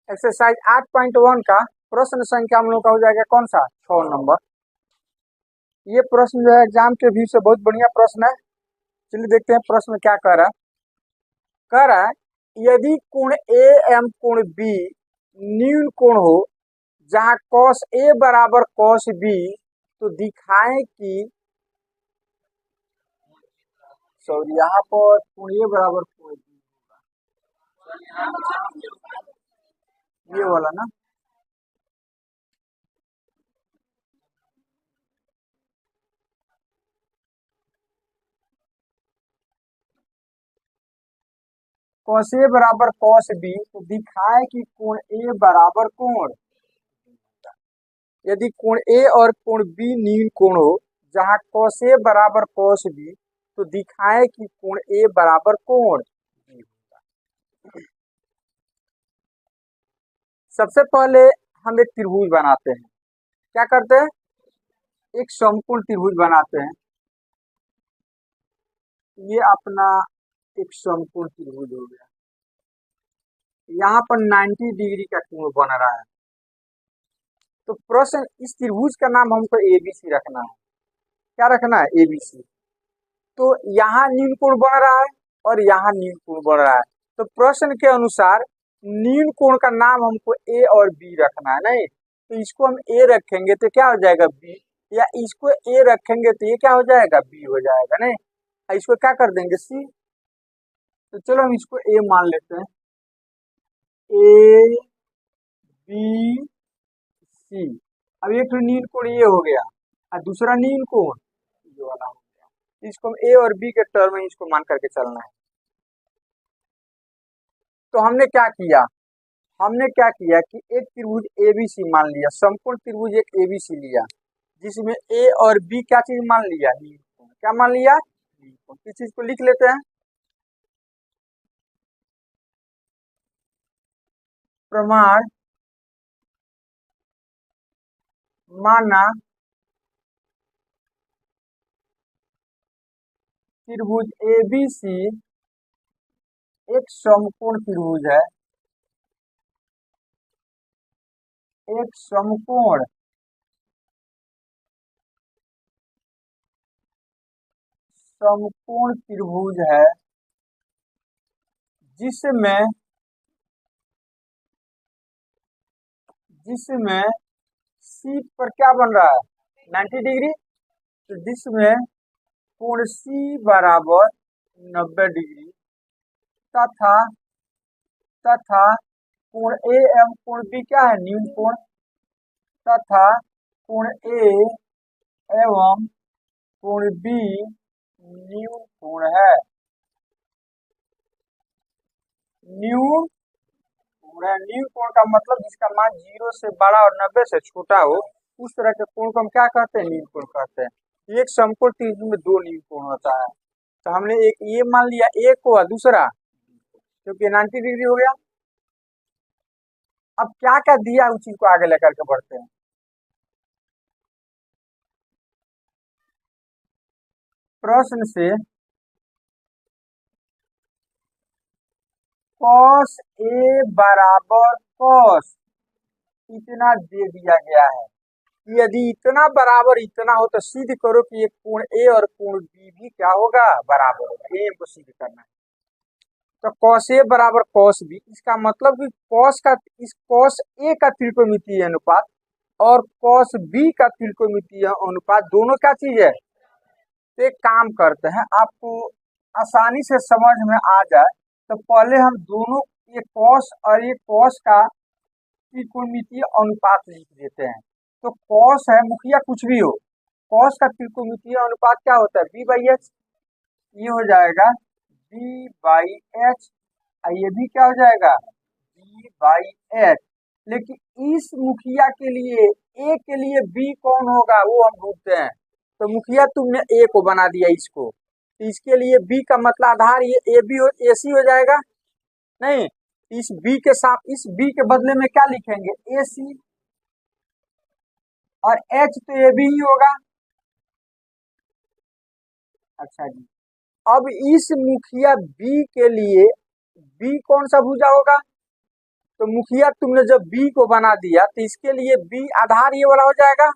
Exercise 8.1 का प्रश्न संख्या हम लोग का हो जाएगा कौन सा 6 नंबर। ये प्रश्न जो है एग्जाम के व्यू से बहुत बढ़िया प्रश्न है। चलिए देखते हैं प्रश्न क्या कह रहा है। कह रहा है यदि कोण ए एवं कोण बी न्यून कोण हो जहां cos ए बराबर cos बी तो दिखाएं कि सॉरी यहाँ पर कोण ए बराबर कोण बी ये वाला ना। cos ए बराबर cos बी तो दिखाए कि कोण ए बराबर कोण, यदि कोण ए और कोण बी न्यून कोण हो जहां cos ए बराबर cos बी तो दिखाए कि कोण ए बराबर कोण बी होगा। सबसे पहले हम एक त्रिभुज बनाते हैं। क्या करते हैं? एक समकोण त्रिभुज बनाते हैं। ये अपना एक समकोण त्रिभुज हो गया। यहाँ पर 90 डिग्री का कोण बन रहा है। तो प्रश्न इस त्रिभुज का नाम हमको एबीसी रखना है। क्या रखना है? एबीसी। तो यहाँ न्यून कोण बन रहा है और यहाँ न्यून कोण बन रहा है। तो प्रश्न के अनुसार न्यून कोण का नाम हमको ए और बी रखना है। नहीं तो इसको हम ए रखेंगे तो क्या हो जाएगा बी, या इसको ए रखेंगे तो ये क्या हो जाएगा बी हो जाएगा। नहीं इसको क्या कर देंगे सी। तो चलो हम इसको ए मान लेते हैं। A B C. अब एक तो न्यून कोण ये हो गया और दूसरा न्यून कोण ये वाला हो गया। इसको हम ए और बी के टर्म में इसको मान करके चलना है। तो हमने क्या किया? हमने क्या किया कि एक त्रिभुज एबीसी मान लिया, संपूर्ण त्रिभुज एक एबीसी लिया जिसमें ए और बी क्या चीज मान लिया? न्यून कोण। क्या मान लिया? न्यून कोण। इस चीज को लिख लेते हैं। प्रमाण माना त्रिभुज एबीसी एक समकोण त्रिभुज है। एक समकोण समकोण त्रिभुज है जिसमें जिसमें सी पर क्या बन रहा है? 90 डिग्री। तो जिसमें कोण सी बराबर 90 डिग्री तथा तथा कोण ए एवं कोण बी क्या है? न्यून कोण। तथा कोण ए एवं कोण बी न्यून कोण है। न्यून कोण है। न्यून कोण का मतलब जिसका मान 0 से बड़ा और 90 से छोटा हो उस तरह के कोण को हम क्या कहते हैं? न्यून कोण कहते हैं। एक समकोण त्रिभुज में दो न्यून कोण होता है। तो हमने एक ये मान लिया ए को और दूसरा क्योंकि 90 डिग्री हो गया। अब क्या क्या दिया उस चीज को आगे लेकर के बढ़ते हैं। प्रश्न से cos ए बराबर cos इतना दे दिया गया है। यदि इतना बराबर इतना हो तो सिद्ध करो कि ये कोण ए और कोण बी भी क्या होगा? बराबर होगा। ये हमको सिद्ध करना है। तो cos ए बराबर cos बी, इसका मतलब कि cos ए का त्रिकोणमितीय अनुपात और cos बी का त्रिकोणमितीय अनुपात दोनों क्या चीज है? तो एक काम करते हैं, आपको आसानी से समझ में आ जाए तो पहले हम दोनों ये cos और ये cos का त्रिकोणमितीय अनुपात लिख देते हैं। तो cos है मुखिया कुछ भी हो, cos का त्रिकोणमितीय अनुपात क्या होता है? b/h। ये हो जाएगा b/h और ये भी क्या हो जाएगा? b/h। लेकिन इस मुखिया के लिए a के लिए b कौन होगा वो हम ढूंढते हैं। तो मुखिया तुमने a को बना दिया इसको, तो इसके लिए b का मतलब आधार ये ac हो जाएगा। नहीं इस b के साथ इस b के बदले में क्या लिखेंगे? ac और h तो ये भी ही होगा। अच्छा जी, अब इस मुखिया b के लिए b कौन सा भुजा होगा? तो मुखिया तुमने जब बी को बना दिया तो इसके लिए बी आधार ये वाला हो जाएगा।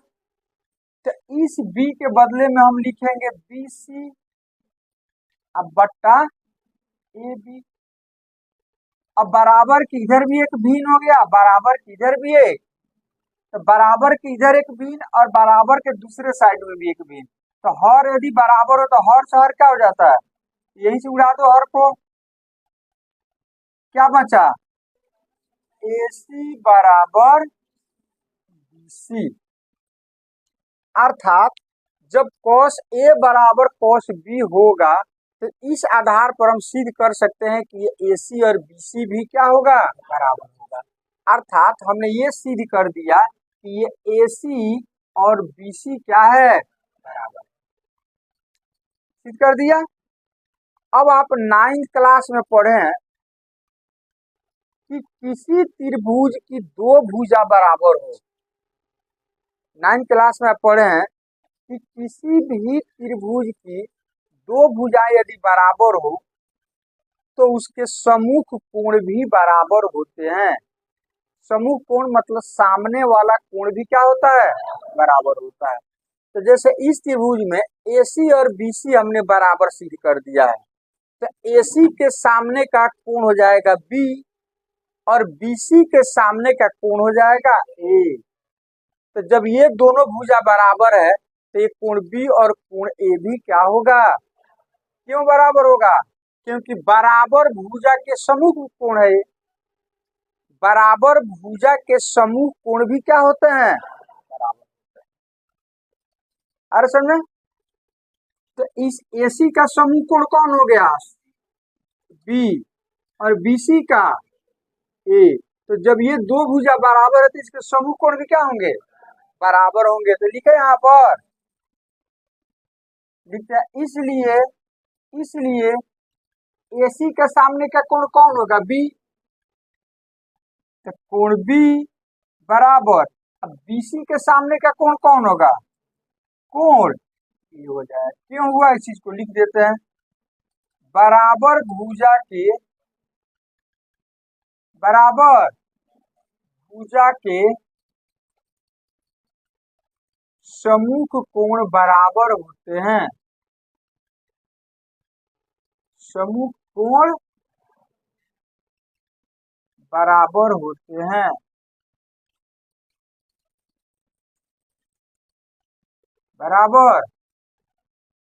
तो इस बी के बदले में हम लिखेंगे बी सी अब बट्टा ए बी। अब बराबर की इधर भी एक भिन्न हो गया, बराबर की इधर भी एक, तो बराबर के इधर एक भिन्न और बराबर के दूसरे साइड में भी एक भिन्न। तो हर यदि बराबर हो तो हर से हर क्या हो जाता है, यहीं से उड़ा दो हर को, क्या बचा AC बराबर BC। अर्थात जब cos A बराबर cos B होगा तो इस आधार पर हम सिद्ध कर सकते हैं कि ये AC और BC भी क्या होगा, बराबर होगा। अर्थात हमने ये सिद्ध कर दिया कि ये AC और BC क्या है, बराबर, सिद्ध कर दिया। अब आप 9th क्लास में पढ़े हैं कि किसी त्रिभुज की दो भुजा बराबर हो। 9th क्लास में आप पढ़े हैं कि किसी भी त्रिभुज की दो भुजाएं यदि बराबर हो तो उसके सम्मुख कोण भी बराबर होते हैं। सम्मुख कोण मतलब सामने वाला कोण भी क्या होता है, बराबर होता है। तो जैसे इस त्रिभुज में AC और BC हमने बराबर सिद्ध कर दिया है, तो AC के सामने का कोण हो जाएगा B और BC के सामने का कोण हो जाएगा A। तो जब ये दोनों भुजा बराबर है तो ये कोण B और कोण A भी क्या होगा, क्यों बराबर होगा, क्योंकि बराबर भुजा के समूह कोण है। बराबर भुजा के समूह कोण भी क्या होते हैं, बराबर होते हैं। अरे समझे, तो इस AC का समूह कोण कौन हो गया, B, और BC का A। तो जब ये दो भुजा बराबर है तो इसके समूह कोण भी क्या होंगे, बराबर होंगे। तो लिखे यहाँ पर, लिखते इसलिए इसलिए AC के सामने का कोण कौन होगा, B। तो कोण B बराबर, अब BC के सामने का कोण कौन होगा, कोण ये हो जाए। क्यों हुआ इस चीज को लिख देते हैं, बराबर भुजा के सम्मुख कोण बराबर होते हैं। सम्मुख कोण बराबर होते हैं, बराबर।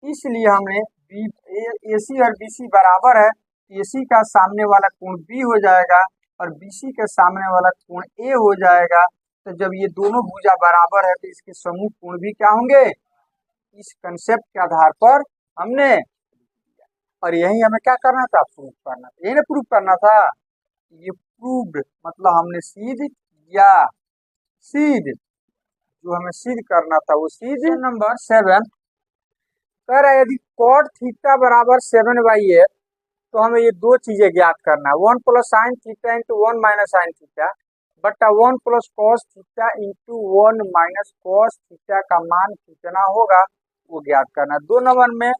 इसलिए हमने AC और BC बराबर है, AC का सामने वाला कोण B हो जाएगा और BC के सामने वाला कोण A हो जाएगा। तो जब ये दोनों भुजा बराबर है तो इसके समूह कोण भी क्या होंगे। इस कंसेप्ट के आधार पर हमने, और यही हमें क्या करना था, प्रूफ करना था, यही ना प्रूफ करना था। ये प्रूव्ड मतलब हमने सिद्ध किया, सिद्ध, जो हमें सिद्ध करना था वो सिद्ध। नंबर 7 कह रहा है यदि cot थीटा बराबर 7/8 तो हमें ये दो चीजें ज्ञात करना है, 1 + sin theta into 1 - sin theta बट्टा 1 + cos theta into 1 - cos theta का मान कितना होगा वो ज्ञात करना है। 2 नंबर में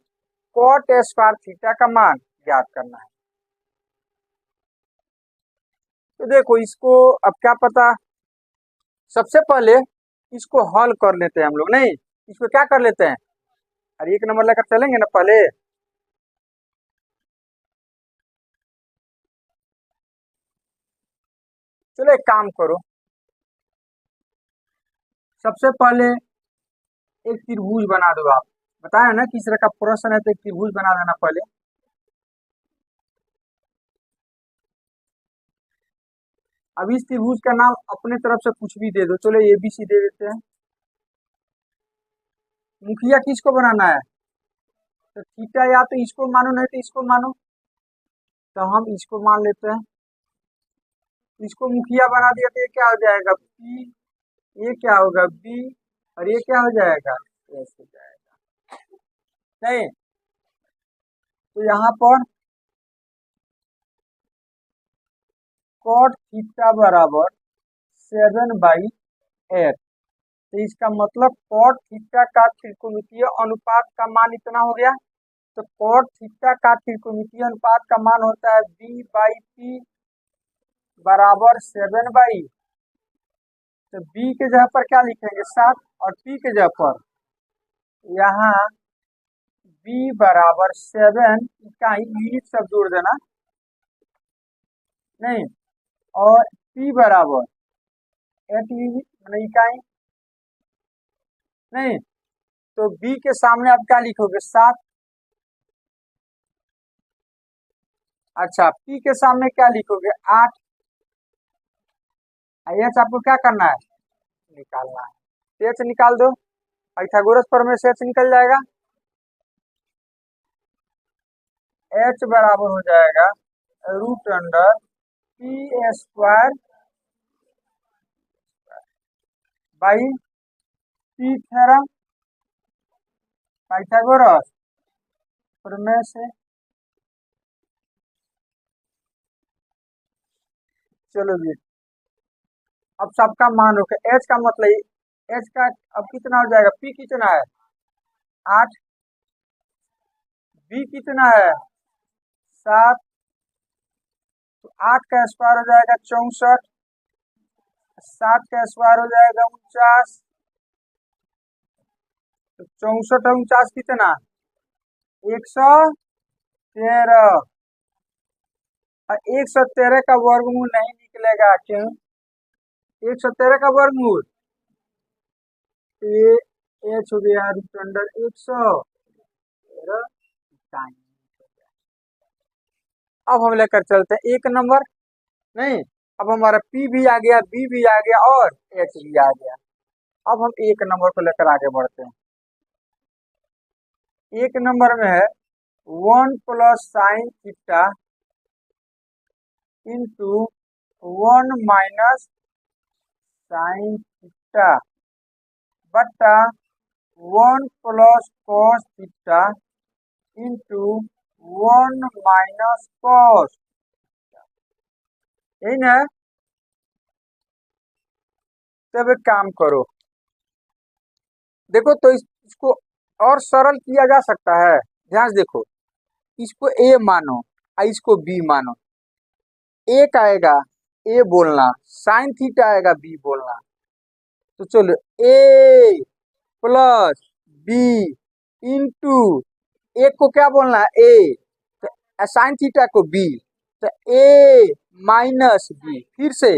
cot स्क्वायर थीटा का मान ज्ञात करना है। तो देखो इसको अब क्या पता, सबसे पहले इसको हल कर लेते हैं हम लोग, नहीं इसको क्या कर लेते हैं, अरे 1 नंबर लेकर चलेंगे ना पहले। चलो एक काम करो, सबसे पहले एक त्रिभुज बना दो। आप बताया ना किस तरह का प्रश्न है तो एक त्रिभुज बना देना पहले। अब इस त्रिभुज का नाम अपने तरफ से कुछ भी दे दो, चलो ABC दे देते हैं। मुखिया किसको बनाना है, तो थीटा या तो इसको मानो नहीं तो इसको मानो, तो हम इसको मान लेते हैं। इसको मुखिया बना दिया तो ये क्या हो जाएगा P, ये क्या होगा B और ये क्या हो जाएगा S हो जाएगा, नहीं। तो यहाँ पर cot थीटा बराबर 7/8, तो इसका मतलब cot थीटा का त्रिकोणमितीय अनुपात का मान इतना हो गया। तो cot थीटा का त्रिकोणमितीय अनुपात का मान होता है B/P बराबर 7/, तो बी के जगह पर क्या लिखेंगे 7, और पी के जगह पर यहाँ बी बराबर 7 इकाई, यूनिट सब जोड़ देना, नहीं, और पी बराबर 8 यूनिट मतलब इकाई, नहीं, तो बी के सामने आप क्या लिखोगे 7। अच्छा, पी के सामने क्या लिखोगे 8। एच आपको क्या करना है निकालना है, एच निकाल दो, पाइथागोरस प्रमेय से एच निकल जाएगा। एच बराबर हो जाएगा root under P square by P theorem Pythagoras प्रमेय से। चलो जी, अब सबका मान रखो, एच का मतलब एच का अब कितना हो जाएगा, पी कितना है 8, बी कितना है 7, तो 8 का स्क्वायर हो जाएगा 64, 7 का स्क्वायर हो जाएगा 49, तो 64 और 49 कितना 113, और 113 का वर्गमूल नहीं निकलेगा, क्यों 113 का वर्गमूल, ये एच हो गया रूट अंडर 113 टाइम। अब हम लेकर चलते हैं 1 नंबर, नहीं, अब हमारा पी भी आ गया, बी भी आ गया, और एच भी आ गया। अब हम 1 नंबर को लेकर आगे बढ़ते हैं। 1 नंबर में है 1 plus sine theta into 1 minus sine theta बट्टा 1 plus cos theta into 1 minus cos, यही ना। तब एक काम करो, देखो तो इसको और सरल किया जा सकता है, ध्यान से देखो, इसको ए मानो और इसको बी मानो, एक आएगा ए बोलना, साइन थीटा आएगा बी बोलना, तो चलो ए प्लस बी इंटू, एक को क्या बोलना है ए, तो साइन थीटा को बी, तो ए माइनस बी, फिर से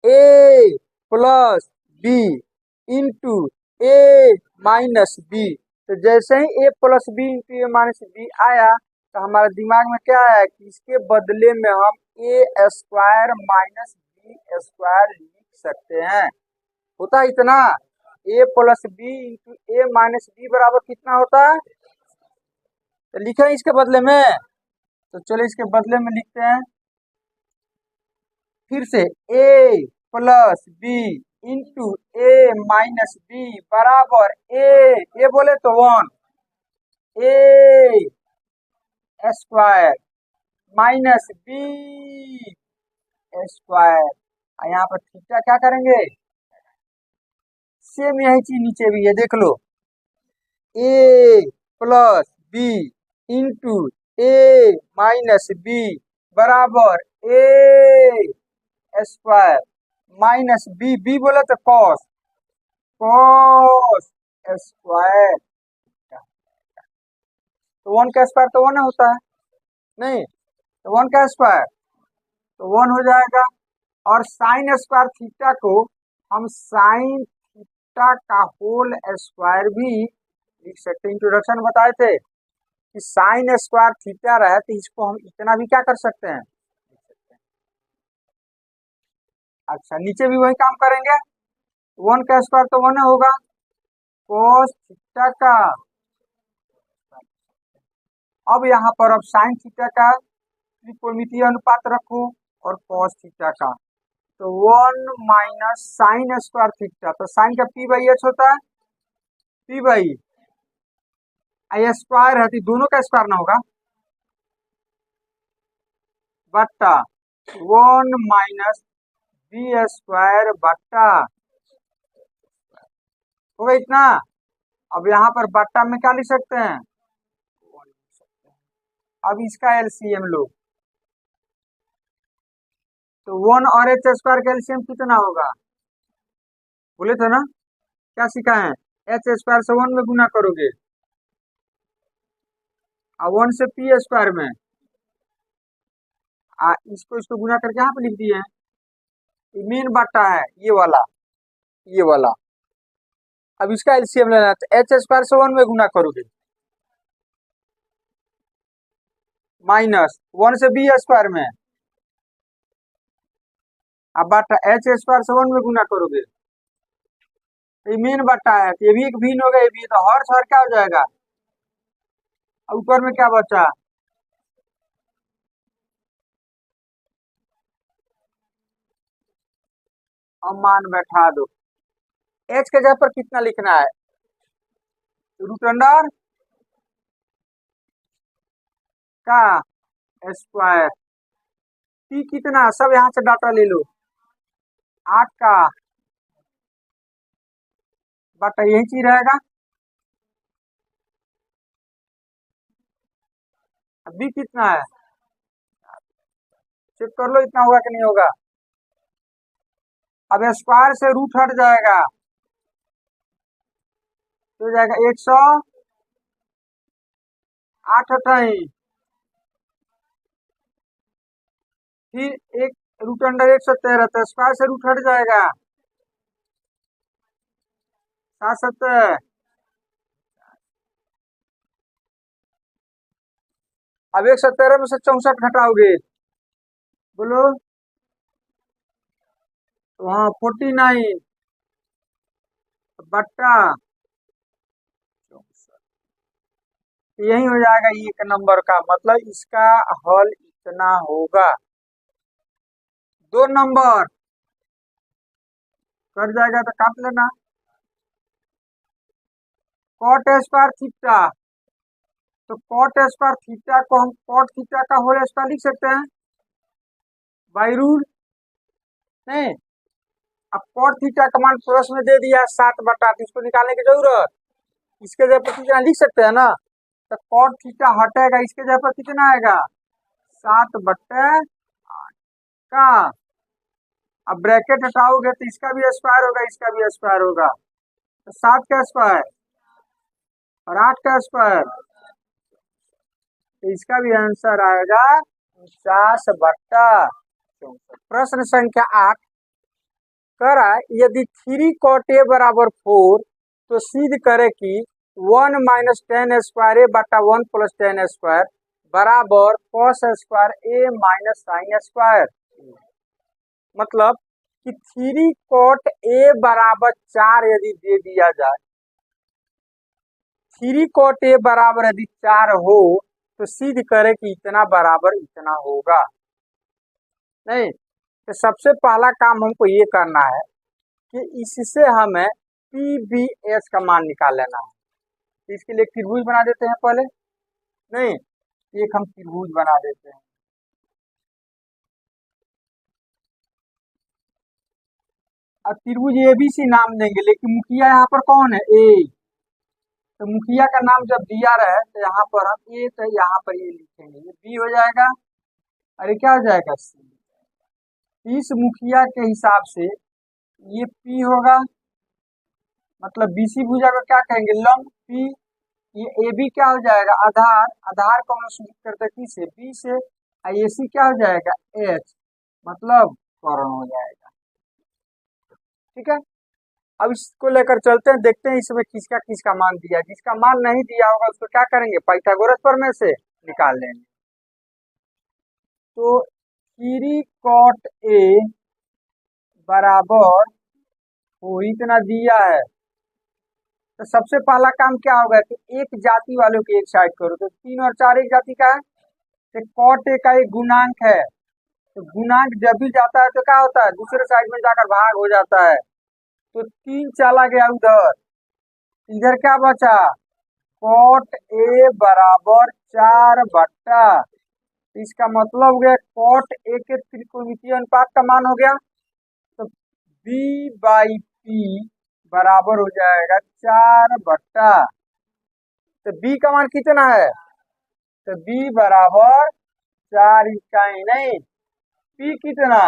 ए प्लस बी इंटू ए माइनस बी, तो जैसे ही ए प्लस बी इंटू ए माइनस बी आया, तो हमारे दिमाग में क्या आया कि इसके बदले में हम ए स्क्वायर माइनस बी स्क्वायर लिख सकते हैं। होता है इतना, ए प्लस बी इंटू ए माइनस बी बराबर कितना होता है, तो लिखे इसके बदले में, तो चलो इसके बदले में लिखते हैं फिर से ए प्लस बी इंटू ए माइनस बी बराबर ए बोले तो 1 ए स्क्वायर माइनस बी स्क्वायर, यहाँ पर थीटा क्या करेंगे, सेम यही चीज नीचे भी है, देख लो, ए प्लस बी इंटू ए माइनस बी बराबर ए स्क्वायर माइनस बी, बी बोले तो कॉस, कॉस स्क्वायर, तो 1 का स्क्वायर तो 1 होता है, नहीं, तो 1 का स्क्वायर तो 1 हो जाएगा, और साइन स्क्वायर थीटा को हम साइन थीटा का होल स्क्वायर भी लिख सकते हैं। इंट्रोडक्शन बताए थे कि साइन स्क्वायर थीटा रहे तो इसको हम इतना भी क्या कर सकते हैं। अच्छा, नीचे भी वही काम करेंगे, 1 का स्क्वायर तो 1 होगा, कोस थीटा का, अब यहाँ पर अब साइन थीटा का त्रिकोणमितीय अनुपात रखो और कॉस थीटा का, तो 1 माइनस साइन स्क्वायर थीटा, तो साइन का पी बाई एच होता है, पी बाई आई स्क्वायर है तो दोनों का स्क्वायर ना होगा, बट्टा 1 माइनस बी स्क्वायर बट्टा, होगा इतना। अब यहाँ पर बट्टा में क्या लिख सकते हैं, अब इसका एलसीएम लो, तो 1 और h² का एलसीएम कितना होगा? बोले थे ना, क्या सीखा है? h² से 1 में गुना करोगे और 1 से p² में इसको इसको गुना करके यहाँ पे लिख दिए हैं। ये मेन बाटा है, ये वाला। अब इसका एलसीएम लेना है तो h² से 1 में गुना करोगे माइनस 1 से b² में, अब बाटा h² से 1 में गुना करोगे, ये मेन बाटा है तो ये भी एक भिन्न हो गया, ये भी तो हर क्या हो जाएगा? ऊपर में क्या बचा? अब मान बैठा दो। h के जगह पर कितना लिखना है? √* का स्क्वायर। p कितना? सब यहाँ से डाटा ले लो। 8 का बटा यही चीज रहेगा। b कितना है? चेक कर लो इतना होगा कि नहीं होगा। अब स्क्वायर से रूट हट जाएगा तो जाएगा 108 हटाई, फिर एक √113 तो स्क्वायर से रूट हट जाएगा 7 अब 113 में से 64 घटाओगे, बोलो तो हाँ 49 बट्टा 64, यही हो जाएगा एक नंबर का मतलब इसका हल इतना होगा। 2 नंबर कट जाएगा तो काट लेना। cot² थीटा, तो cot² थीटा को हम cot थीटा का होल स्क्वायर लिख सकते हैं बाई रूट नहीं। अब cot थीटा का मान प्रश्न में दे दिया 7 बटा, तो इसको निकालने की जरूरत, इसके जगह पर कितना लिख सकते हैं ना, तो cot थीटा हटेगा, इसके जगह पर कितना आएगा? 7/8 का। अब ब्रैकेट हटाओगे तो इसका भी स्क्वायर होगा, इसका भी स्क्वायर होगा, तो 7 का स्क्वायर और 8 का स्क्वायर, तो इसका भी आंसर आएगा 49/64। प्रश्न संख्या 8 कह रहा है यदि 3 cot A बराबर 4 तो सिद्ध करे कि 1 - tan² बटा 1 + tan² बराबर cos² A - sin²। मतलब कि 3 cot A बराबर 4 यदि दे दिया जाए, 3 cot A बराबर यदि 4 हो तो सिद्ध करे कि इतना बराबर इतना होगा। नहीं तो सबसे पहला काम हमको ये करना है कि इससे हमें PBS का मान निकाल लेना है। तो इसके लिए त्रिभुज बना देते हैं पहले, नहीं एक हम त्रिभुज बना देते हैं। अब त्रिभुज ABC नाम देंगे, लेकिन मुखिया यहाँ पर कौन है? A। तो मुखिया का नाम जब दिया रहे तो यहाँ पर हम A तो यहाँ पर ये लिखेंगे, ये B हो जाएगा, अरे क्या हो जाएगा? C। इस मुखिया के हिसाब से ये P होगा, मतलब BC भुजा को क्या कहेंगे? लंब P। ये AB क्या हो जाएगा? आधार, आधार को हम सूचित करते हैं किससे? B से। AC क्या हो जाएगा? H, मतलब कर्ण हो जाएगा। ठीक है, अब इसको लेकर चलते हैं, देखते हैं इसमें किसका किसका मान दिया। जिसका मान नहीं दिया होगा उसको क्या करेंगे? पाइथागोरस प्रमेय से निकाल लेंगे। तो 3 cot A बराबर वो इतना दिया है, तो सबसे पहला काम क्या होगा कि एक जाति वालों की एक साइड करो, तो 3 और 4 एक जाति का है, तो cot A का एक गुणांक है, तो गुणांक जब भी जाता है तो क्या होता है? दूसरे साइड में जाकर भाग हो जाता है, तो 3 चला गया उधर, इधर क्या बचा? cot A बराबर 4/, इसका मतलब हो गया cot A के त्रिकोणमितीय अनुपात का मान हो गया, तो B/P बराबर हो जाएगा 4/, तो B का मान कितना है? तो B बराबर 4 इकाई, नहीं P कितना?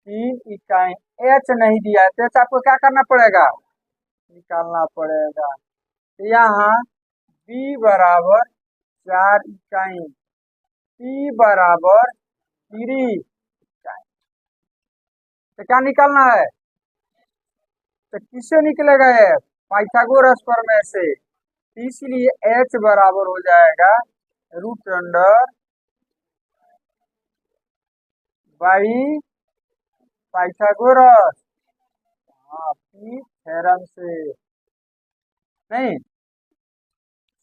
3 इकाई। एच नहीं दिया है तो एच आपको क्या करना पड़ेगा, निकालना पड़ेगा। तो यहाँ बी बराबर 4 इकाई, टी बराबर 3 इकाई। तो क्या निकालना है, तो किससे निकलेगा ये, पाइथागोरस प्रमेय से। इसलिए एच बराबर हो जाएगा √अंडर बाई पाइथागोरस। हाँ, पी थ्योरम से। नहीं,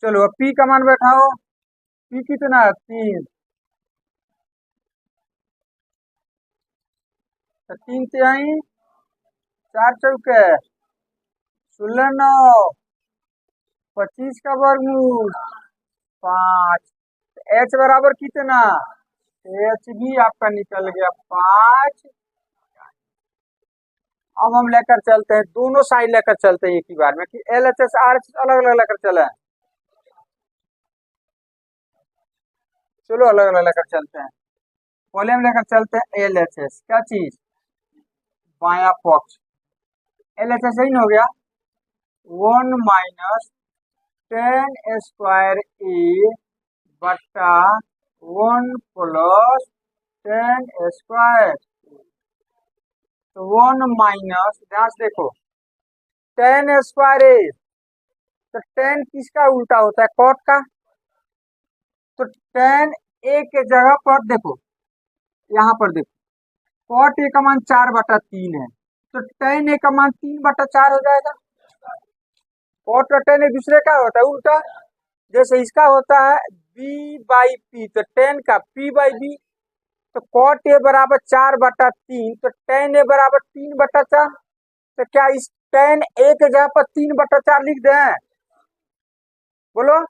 चलो अब पी का मान बैठाओ। पी कितना है, 3। तो 3 तिहाई 4 चौके 16 9 25 का वर्गमूल 5। एच बराबर कितना, एच भी आपका निकल गया 5। अब हम लेकर चलते हैं, दोनों साइड लेकर चलते हैं एक ही बार में, कि L H S R H S अलग अलग लेकर चले। चलो अलग अलग लेकर चलते हैं। पहले हम लेकर चलते हैं एल एच एस, क्या चीज, बाया पक्ष। एल एच एस हो गया 1 माइनस 10² ए बट्टा 1 प्लस 10²। तो 1 माइनस, ध्यान से देखो, 10² ए, तो 10 किसका उल्टा होता है, कॉट का। तो 10 ए के जगह पर देखो, यहाँ पर देखो, कॉट ए का मान 4/3 है, तो 10 ए का मान 3/4 हो जाएगा। कॉट और 10 एक दूसरे का होता है उल्टा। जैसे इसका होता है बी बाई पी, तो 10 का पी बाई बी। तो कॉट ए बराबर 4/3, तो 10 ए बराबर 3/4। तो क्या इस 10 ए के जगह पर 3/4 लिख दें, बोलो।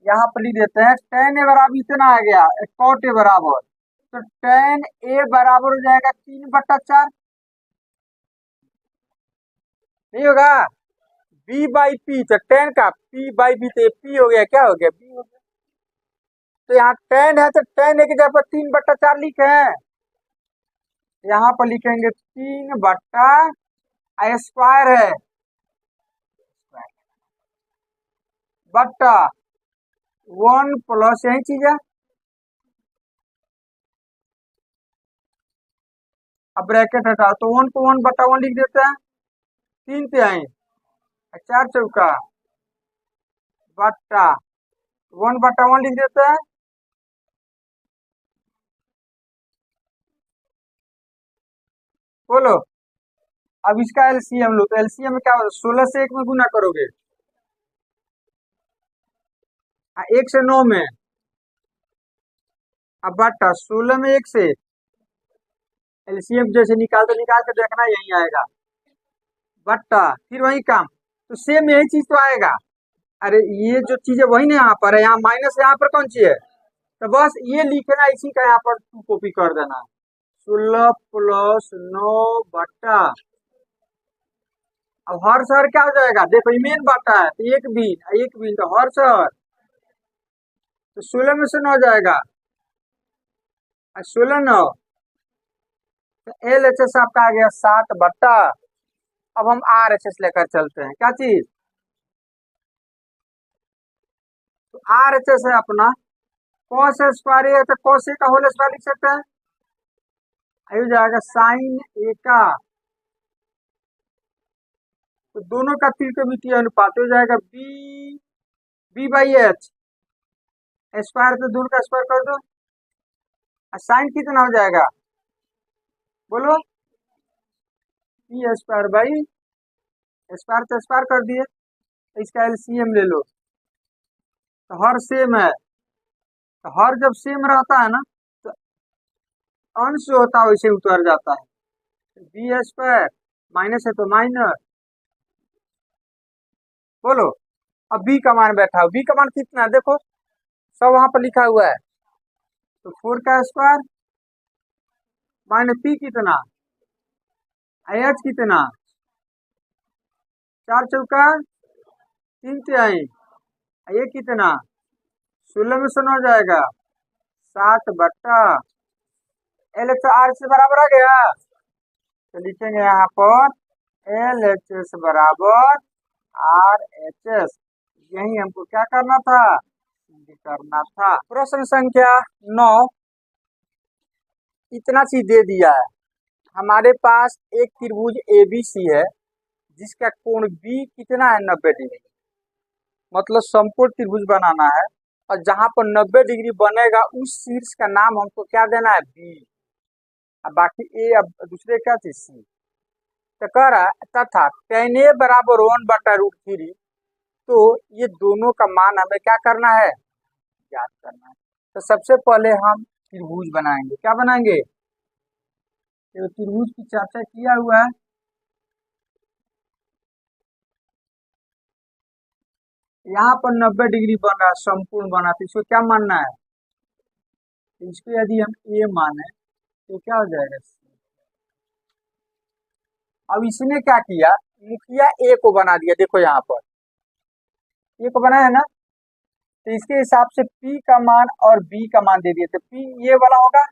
यहाँ पर लिख देते हैं 10 ए बराबर इतना आ गया, कॉट ए बराबर, तो 10 ए बराबर हो जाएगा 3/4, नहीं होगा। बी बाई पी, तो 10 का पी बाई बी, तो पी हो गया, क्या हो गया, बी हो गया। तो यहाँ 10 है, तो 10 ए की जगह पर 3/4 लिखे हैं, यहाँ पर लिखेंगे 3/² है बट्टा 1 प्लस यही चीज है। अब ब्रैकेट हटाओ, तो 1 को 1/1 लिख देते हैं, 3 तिहाई 4 चौका बट्टा 1/1 लिख देते हैं। बोलो, अब इसका एलसीएम लो, तो एलसीएम में क्या होगा, 16 से 1 में गुना करोगे, 1 से 9 में, अब बट्टा 16 में 1 से, एलसीएम जैसे निकाल के देखना यही आएगा, बट्टा फिर वही काम, तो सेम यही चीज तो आएगा। अरे ये जो चीज है वही ना यहाँ पर है, यहाँ माइनस, यहाँ पर कौन सी है, तो बस ये लिखना, इसी का यहाँ पर कॉपी कर देना, 16 प्लस 9 बट्टा, अब हर शहर क्या हो जाएगा, देखो ये मेन बट्टा है, तो एक बीन तो हर शहर, तो 16 में से 9 जाएगा, 16 9, तो एल एच एस आपका आ गया 7/। अब हम आर एच एस लेकर चलते हैं, क्या चीज, तो आर एच एस है अपना कॉस स्क्वायर है, तो कॉस ए का होल स्क्वायर लिख सकते हैं, हो जाएगा साइन ए का, तो दोनों का त्रिकोणमितीय अनुपात हो जाएगा बी बाई एच स्क्वायर, तो दोनों का स्क्वायर कर दो, साइन कितना हो जाएगा, बोलो, पी स्क्वायर बाई स्क्वायर, तो स्क्वायर कर दिए, तो इसका एलसीएम ले लो, तो हर सेम है, तो हर जब सेम रहता है ना, तो अंश जो होता है वैसे उतर जाता है, बी स्क्वायर माइनस है तो माइनस। बोलो, अब बी का मान बैठा, बी का मान कितना देखो, सब वहां पर लिखा हुआ है, तो 4 का स्क्वायर माइनस पी कितना, एच कितना, 4 चौका 3 तिहाई, ये कितना, 16 में से 9 जाएगा 7/। एल एच आर से बराबर आ गया, तो लिखेंगे यहाँ पर एल एच एस बराबर आर एच एस। यही हमको क्या करना था, करना था। प्रश्न संख्या 9, इतना चीज दे दिया है। हमारे पास एक त्रिभुज एबीसी है जिसका कोण बी कितना है, 90 डिग्री। मतलब समकोण त्रिभुज बनाना है, और जहां पर 90 डिग्री बनेगा उस शीर्ष का नाम हमको क्या देना है, बी। अब बाकी ए, अब दूसरे क्या चीज सी। तो कह रहा है तथा tan ए बराबर 1/√3। तो ये दोनों का मान हमें क्या करना है, याद करना है। तो सबसे पहले हम त्रिभुज बनाएंगे। क्या बनाएंगे, तो त्रिभुज की चर्चा किया हुआ है। यहाँ पर 90 डिग्री बन रहा है, संपूर्ण बना, तो इसको क्या मानना है, तो इसको यदि हम ए माने तो क्या हो जाएगा। अब इसने क्या किया, मुखिया ए को बना दिया। देखो यहाँ पर ए को बनाया ना, तो इसके हिसाब से P का मान और B का मान दे दिए। तो P ये वाला होगा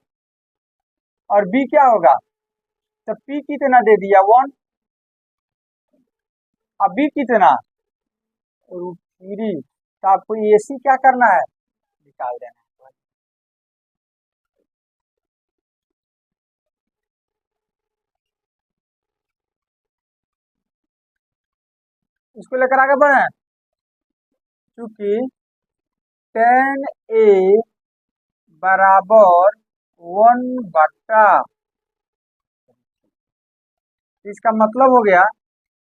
और B क्या होगा, तो P कितना दे दिया 1, अब B कितना √3। तो आपको AC क्या करना है, निकाल देना है। इसको लेकर आगे बढ़े, क्योंकि tan A बराबर 1/, इसका मतलब हो गया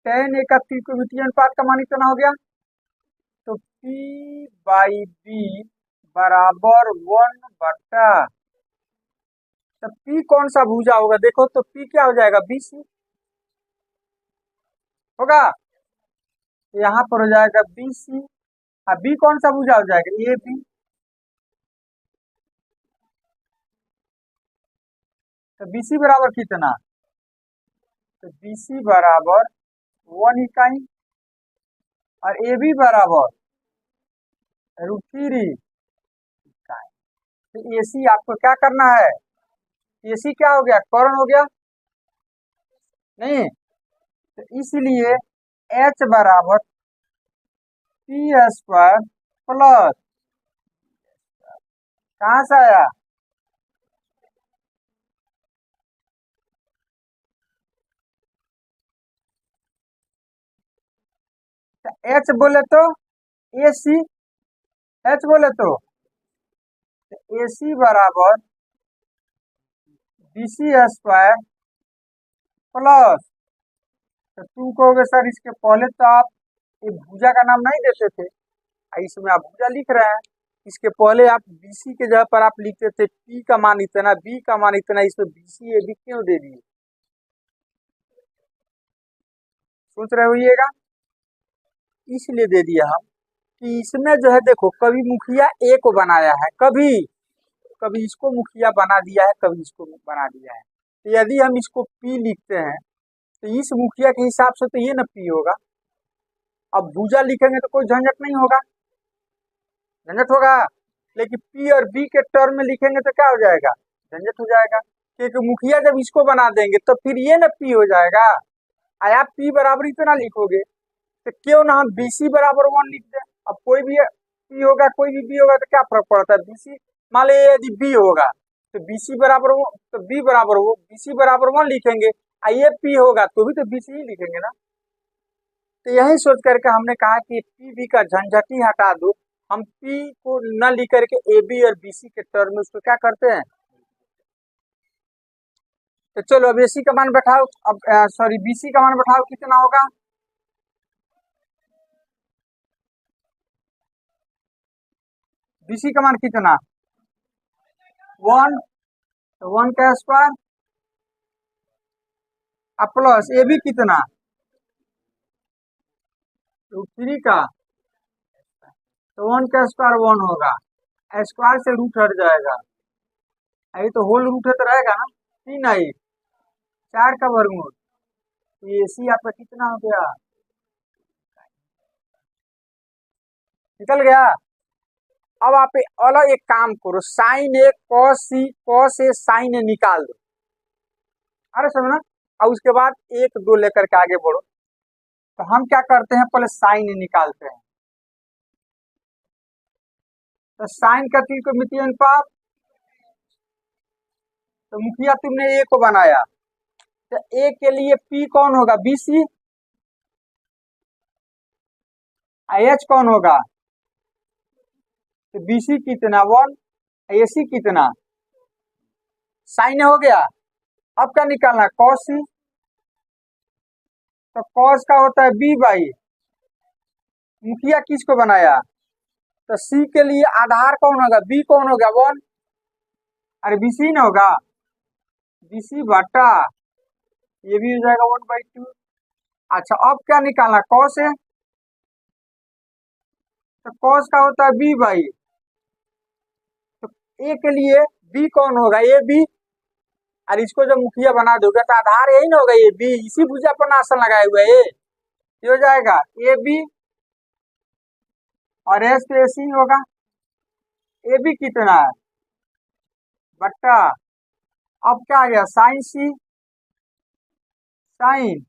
tan A का त्रिकोणमितीय अनुपात का मान कितना हो गया, तो P/B बराबर 1/। तो P कौन सा भुजा होगा, देखो तो P क्या हो जाएगा, BC होगा। यहाँ पर हो जाएगा BC, और B कौन सा भुजा हो जाएगा, AB। तो BC बराबर कितना, तो BC बराबर 1 इकाई, और AB बराबर √3 इकाई। तो AC आपको क्या करना है, AC क्या हो गया, कर्ण हो गया नहीं। तो इसलिए H बराबर P² प्लस, कहाँ से आया, तो H बोले तो AC, H बोले तो AC बराबर BC² प्लस। तो तुम कहोगे सर इसके पहले तो आप एक भुजा का नाम नहीं देते थे, इसमें आप भुजा लिख रहे हैं। इसके पहले आप BC के जगह पर आप लिखते थे P का मान इतना, B का मान इतना, इसमें BC AB क्यों दे दिए, सोच रहे होइएगा। इसलिए दे दिया हम कि इसमें जो है देखो, कभी मुखिया ए को बनाया है, कभी कभी इसको मुखिया बना दिया है, कभी इसको बना दिया है। तो यदि हम इसको P लिखते हैं तो इस मुखिया के हिसाब से तो ये ना P होगा। अब भुजा लिखेंगे तो कोई झंझट नहीं होगा, झंझट होगा। लेकिन P और B के टर्म में लिखेंगे तो क्या हो जाएगा, झंझट हो जाएगा। क्योंकि मुखिया जब इसको बना देंगे तो फिर ये ना P हो जाएगा। आप P बराबर इतना लिखोगे, तो क्यों ना हम BC बराबर 1 लिख दें। अब कोई भी P होगा कोई भी B होगा तो क्या फर्क पड़ता है, BC मान लीजिए यदि B होगा तो BC बराबर तो B बराबर हो, BC बराबर 1 लिखेंगे, ये P होगा तो भी तो BC ही लिखेंगे ना। तो यही सोच करके हमने कहा कि PB का झंझट ही हटा दो, हम P को न लिख करके AB और BC के टर्म में उसको क्या करते हैं। तो चलो अब AC का मान बैठाओ, अब सॉरी BC का मान बैठाओ, कितना होगा, BC का मान कितना 1, तो 1 का स्क्वायर, अब प्लस AB कितना √3 का, तो 1 का स्क्वायर 1 होगा, स्क्वायर से रूट हट जाएगा, ये तो होल रूट है तो रहेगा ना, 3 आई 4 का वर्गमूल। तो AC आपका कितना हो गया, निकल गया। अब आप अलग एक काम करो, sign A cos A sign ए निकाल दो। अरे समझना। और उसके बाद एक दो लेकर के आगे बढ़ो। तो हम क्या करते हैं, पहले साइन ए निकालते हैं। तो साइन का त्रिकोणमितीय अनुपात, तो मुखिया तुमने ए को बनाया, तो ए के लिए पी कौन होगा, बीसी। एच कौन होगा, तो बीसी कितना 1, एसी कितना, साइन हो गया। अब क्या निकालना, कॉस सी। तो कॉस का होता है बी बाई, मुखिया किसको बनाया, तो सी के लिए आधार कौन होगा, बी कौन होगा 1, अरे बीसी ना होगा, बीसी बटा ये भी हो जाएगा 1/2। अच्छा अब क्या निकालना, कॉस है, तो कॉस का होता है बी बाई, तो ए के लिए बी कौन होगा, ए बी, और इसको जब मुखिया बना दोगे तो आधार यही ना होगा, ए बी, इसी भुजा पर आसन लगाए हुए है, ये हो जाएगा ए बी, और एस तो एसी होगा, ए बी कितना है बट्टा, अब क्या आ गया साइन सी, साइन,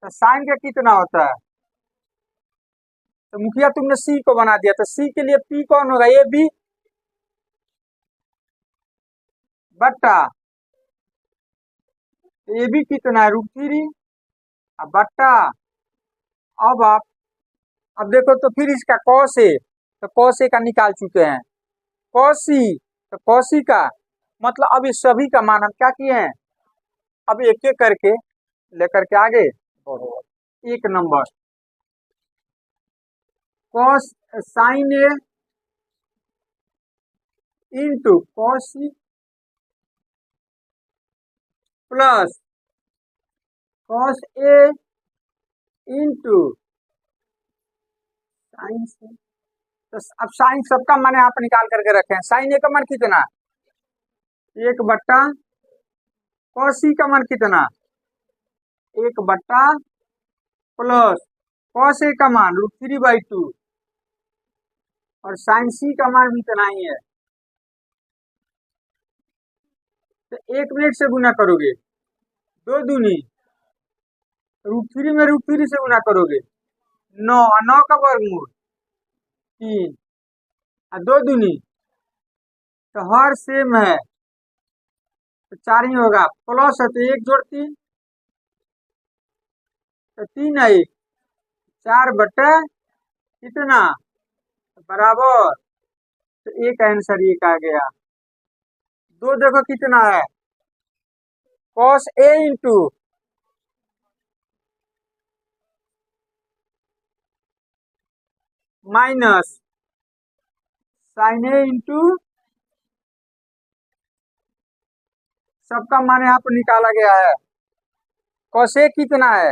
तो साइन का कितना होता है, तो मुखिया तुमने सी को बना दिया, तो सी के लिए पी कौन होगा, ए बी बट्टा, ए बी कितना है √3, अब बट्टा, अब देखो तो फिर इसका कॉस ए, तो कॉस ए का निकाल चुके हैं, कॉस सी, तो कॉस सी का मतलब अब इस सभी का मान हम क्या किए हैं, अब एक एक करके लेकर के आगे बढ़ो। एक number cos sine A into cos C plus cos A into sine C. तो अब साइन सबका मान आप निकाल करके रखे हैं, साइन ए का मान कितना, 1/, कॉस सी का मान कितना, 1/, प्लस कॉस ए का मान √3/2, और साइन सी का मान भी इतना ही है। तो 1 मिनट से गुना करोगे, 2 दूनी, √3 में √3 से गुना करोगे 9, 9 का वर्गमूल 3, और 2 दूनी, तो हर सेम है, तो 4 ही होगा, प्लस है तो 1 जोड़ 3, तो 3 है 4/, कितना बराबर, तो एक आंसर ये आ गया। 2 देखो कितना है, cos A into minus sign A into, सबका मान यहाँ पर निकाला गया है, कॉस ए कितना है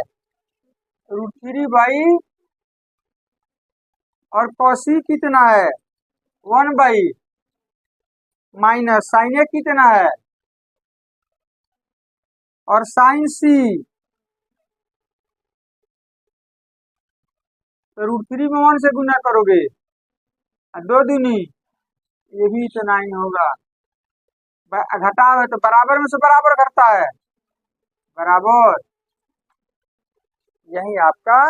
√3/, और कॉस सी कितना है 1/, माइनस साइन ए कितना है, और साइन सी, तो √3 में 1 से गुना करोगे, 2 दूनी, ये भी इतना ही होगा, घटाव है तो बराबर में से बराबर करता है, बराबर, यही आपका